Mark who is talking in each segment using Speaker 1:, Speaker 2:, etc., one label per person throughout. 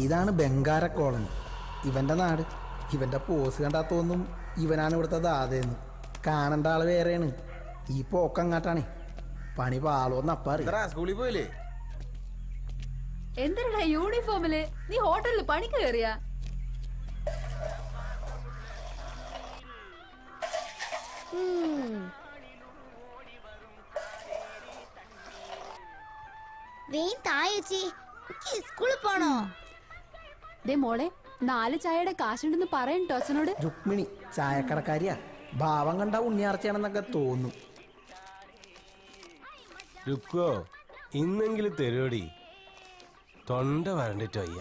Speaker 1: ഇതാണ് ബംഗാര കോളനി, ഇവൻ്റെ നാട്. ഇവൻ്റെ പോസ് കണ്ടാത്തൊന്നും ഇവനാണ് ഇവിടുത്തെ ദാതയെന്ന്. കാണേണ്ട ആള് വേറെയാണ്. ഈ പോക്കങ്ങാട്ടാണേ. പണി പാളോന്ന് അപ്പാറി.
Speaker 2: സ്കൂളിൽ പോയില്ലേ?
Speaker 3: എന്തിനാ യൂണിഫോമില്? നീ ഹോട്ടലിൽ പണിക്ക് കയറിയാ?
Speaker 4: സ്കൂളിൽ പോണോ?
Speaker 3: ദേ മോളെ, 4 ചായയുടെ കാശുണ്ടെന്ന് പറയണ്ടോ അച്ഛനോട്?
Speaker 1: രുക്മിണി ചായക്കടക്കാരിയാ. ഭാവം കണ്ട ഉണ്ണിയാർച്ചയാണെന്നൊക്കെ തോന്നും.
Speaker 2: രുക്കോ, ഇന്നെങ്കിലും തരുവടി. തൊണ്ട വരണ്ടിട്ട് വയ്യ.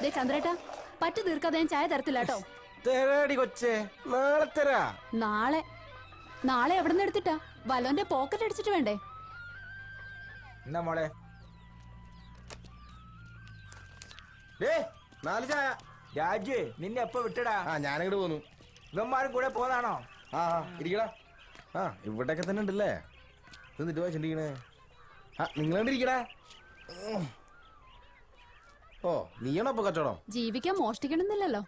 Speaker 3: ദേ ചന്ദ്രേട്ടാ, പറ്റു തീർക്കാതെ ഞാൻ ചായ തരത്തില്ല കേട്ടോ.
Speaker 2: തരാടി കൊച്ചേ, നാളെ തരാ.
Speaker 3: നാളെ എവിടെ നിന്ന് എടുത്തിട്ടാ? വലോന്റെ പോക്കറ്റ് അടിച്ചിട്ട് വേണ്ടേ?
Speaker 2: എന്നാ മോളെ, 4 ചായ.
Speaker 5: രാജു, നിന്നെ എപ്പോ വിട്ടടാ?
Speaker 2: ഞാനിങ്ങോട്ട് പോന്നു.
Speaker 5: ഇവന്മാരും കൂടെ പോന്നാണോ?
Speaker 2: ഇരിക്കടാ. ഇവിടെയൊക്കെ തന്നെ ഉണ്ടല്ലേ. എന്നിട്ട് വായിച്ചിരിക്കണേ. നിങ്ങൾ കണ്ടിരിക്കടാ. ഓ, നീയാണോ അപ്പൊ കച്ചവടം?
Speaker 3: ജീവിക്കാൻ മോഷ്ടിക്കണമെന്നില്ലല്ലോ.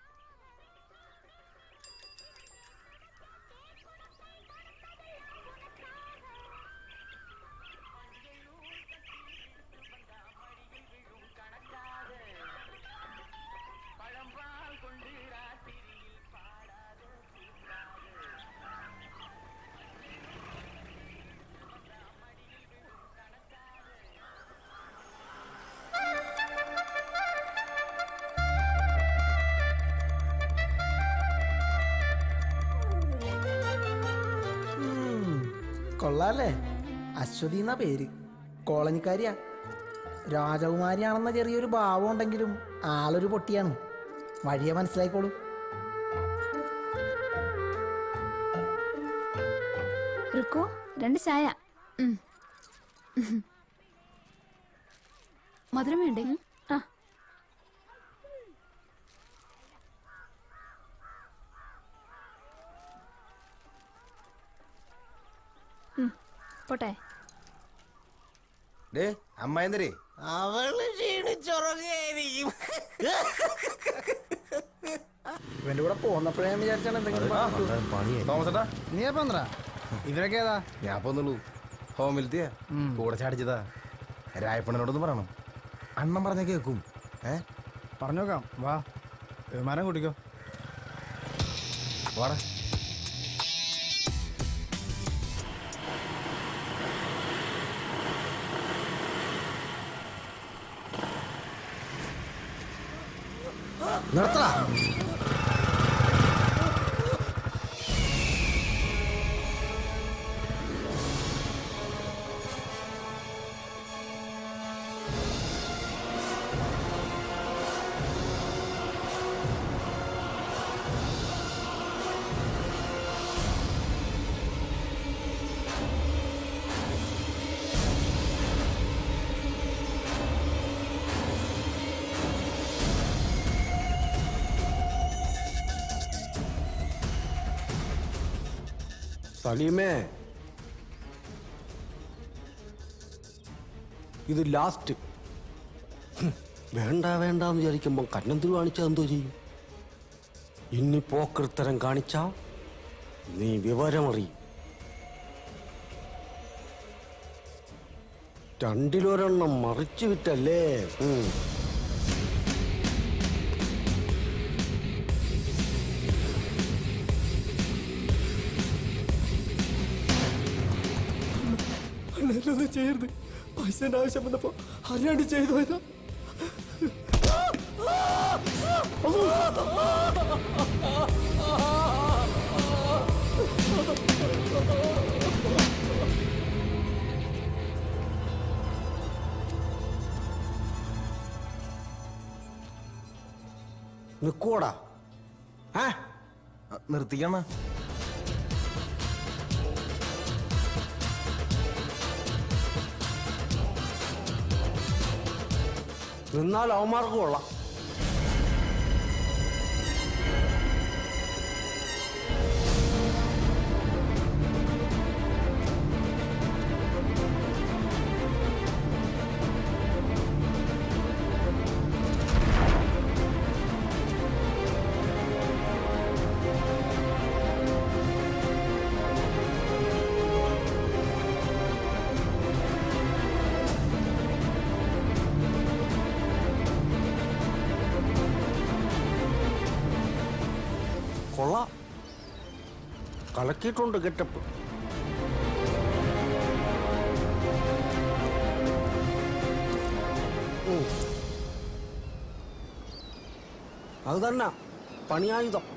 Speaker 1: കൊള്ളാല്ലേ? അശ്വതി എന്നാ പേര്. കോളനിക്കാരിയാ. രാജകുമാരിയാണെന്ന ചെറിയൊരു ഭാവം ഉണ്ടെങ്കിലും ആളൊരു പൊട്ടിയാണ്. വഴിയെ മനസ്സിലായിക്കോളൂ.
Speaker 3: റുക്കോ, 2 ചായ. മധുരം വേണ്ടേ? പോട്ടെ.
Speaker 2: അമ്മായന്തരേ,
Speaker 5: അവള് ക്ഷീണിച്ചുറങ്ങായിരിക്കും.
Speaker 1: ഇവന്റെ കൂടെ പോന്നപ്പോഴേ ഞാൻ വിചാരിച്ചാണ് എന്തെങ്കിലും
Speaker 2: തോമസേട്ടാ.
Speaker 1: നീ എപ്പം ഇവരൊക്കെ ഏതാ?
Speaker 2: ഞാൻ പോന്നുള്ളൂ. ഹോമിലത്തിയാ കൂടെ ചാടിച്ചതാ. രായപ്പണ്ണനോടൊന്ന് പറയണം. അണ്ണൻ പറഞ്ഞ കേക്കും.
Speaker 1: പറഞ്ഞോക്കാം. വാ, വിമാനം കൂട്ടിക്കോ.
Speaker 2: വാടാ.
Speaker 1: നിർത്തടാ.
Speaker 6: സലീമേ, ഇത് ലാസ്റ്റ്. വേണ്ട വേണ്ടെന്ന് വിചാരിക്കുമ്പോൾ കന്നന്തിരി കാണിച്ചാൽ എന്തോ ചെയ്യും? ഇനി പോക്കൃത്തരം കാണിച്ചാ നീ വിവരമറിയും. 2-1 മറിച്ചു വിട്ടല്ലേ?
Speaker 7: അണ്ണനൊന്നും ചെയ്യരുത്. പൈസന്റെ ആവശ്യം വന്നപ്പോ അറിയാണ്ട് ചെയ്തു പോയതാ.
Speaker 6: നിക്കോടാ.
Speaker 2: നിർത്തിക്കണ.
Speaker 6: നിന്നാൽ അവന്മാർക്ക് കൊള്ളാം. കൊള്ളാം, കലക്കിയിട്ടുണ്ട് ഗെറ്റപ്പ്. അത് തന്നെ പണിയായുധം.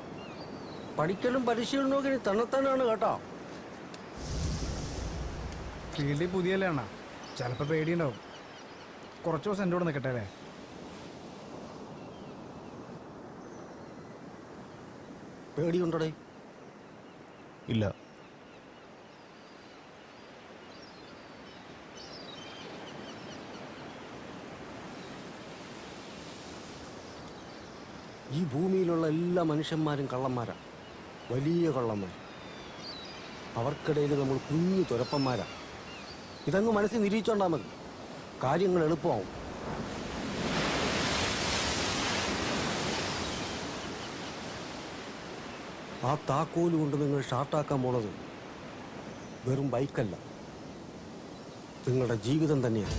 Speaker 6: പഠിക്കലും പരിശീലനവും ഇനി തന്നെത്താനാണ് കേട്ടോ.
Speaker 4: ഫീൽഡിൽ പുതിയല്ലേ അണ്ണാ, ചിലപ്പോൾ പേടിയുണ്ടാവും. കുറച്ച് ദിവസം എൻ്റെ കൂടെ നിൽക്കട്ടെ അല്ലേ?
Speaker 6: പേടിയുണ്ടടേ?
Speaker 2: ഇല്ല.
Speaker 6: ഈ ഭൂമിയിലുള്ള എല്ലാ മനുഷ്യന്മാരും കള്ളന്മാരാ, വലിയ കള്ളന്മാർ. അവർക്കിടയിൽ നമ്മൾ കുഞ്ഞു തുരപ്പന്മാരാ. ഇതങ്ങ് മനസ്സിൽ നിരീക്ഷണ്ടാ മതി, കാര്യങ്ങൾ എളുപ്പമാവും. ആ താക്കോല് കൊണ്ട് നിങ്ങൾ ഷാർട്ടാക്കാൻ പോണത് വെറും ബൈക്കല്ല, നിങ്ങളുടെ ജീവിതം തന്നെയാണ്.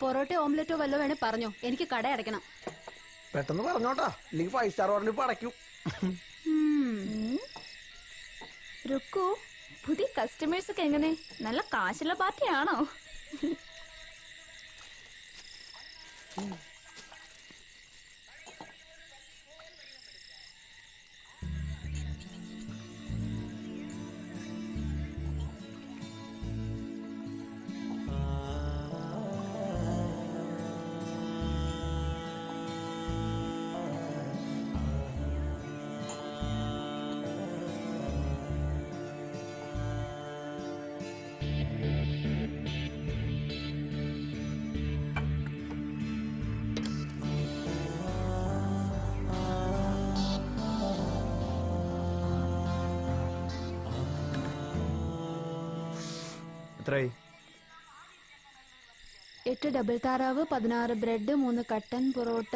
Speaker 3: പൊറോട്ട ഓംലെറ്റോ വല്ലോ വേണേ പറഞ്ഞോ, എനിക്ക് കട അടയ്ക്കണം.
Speaker 1: പെട്ടെന്ന് പറഞ്ഞോട്ടാ, ഇല്ലെങ്കിൽ 5 സ്റ്റാർ ഓർഡർ ഇപ്പൊ അടയ്ക്കും.
Speaker 8: രുക്കു, പുതിയ കസ്റ്റമേഴ്സ് ഒക്കെ എങ്ങനെ? നല്ല കാശുള്ള പാർട്ടിയാണോ?
Speaker 4: എത്രയായി?
Speaker 3: 8 ഡബിൾ താറാവ്, 16 ബ്രെഡ്, 3 കട്ടൻ പൊറോട്ട,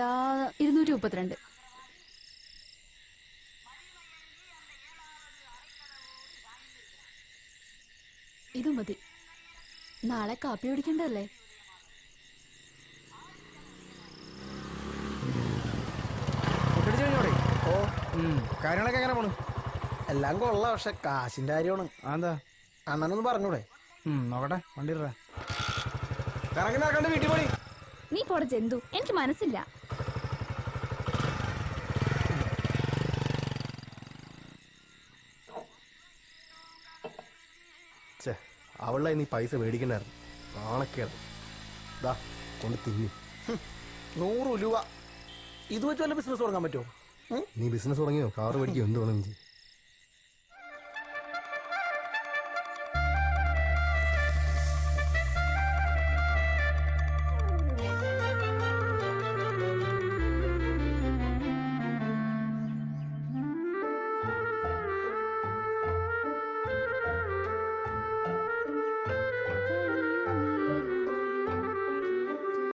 Speaker 3: 232. ഇത് മതി, നാളെ കാപ്പി കുടിക്കണ്ടല്ലേ?
Speaker 4: ഓ, കാര്യങ്ങളൊക്കെ എങ്ങനെ പോണു?
Speaker 1: എല്ലാം കൊള്ളാം, പക്ഷെ കാശിന്റെ കാര്യമാണ്.
Speaker 4: എന്താ
Speaker 1: അണ്ണനൊന്ന് പറഞ്ഞൂടെ?
Speaker 4: നോക്കട്ടെ, വണ്ടി കറങ്ങി നടക്കണ്ട, വീട്ടിൽ പോയി.
Speaker 8: നീ പോടെ ജന്തു, എനിക്ക് മനസ്സില്ല.
Speaker 2: അവളെ നീ പൈസ മേടിക്കണ്ടായിരുന്നു, നാണക്കേട്. കൊണ്ട് തിന്നി.
Speaker 1: 100 രൂപ ഇത് വെച്ച് വല്ല ബിസിനസ് തുടങ്ങാൻ പറ്റുമോ?
Speaker 2: നീ ബിസിനസ് തുടങ്ങിയോ കാറ് മേടിക്കോ എന്ത് വേണം ഇഞ്ചി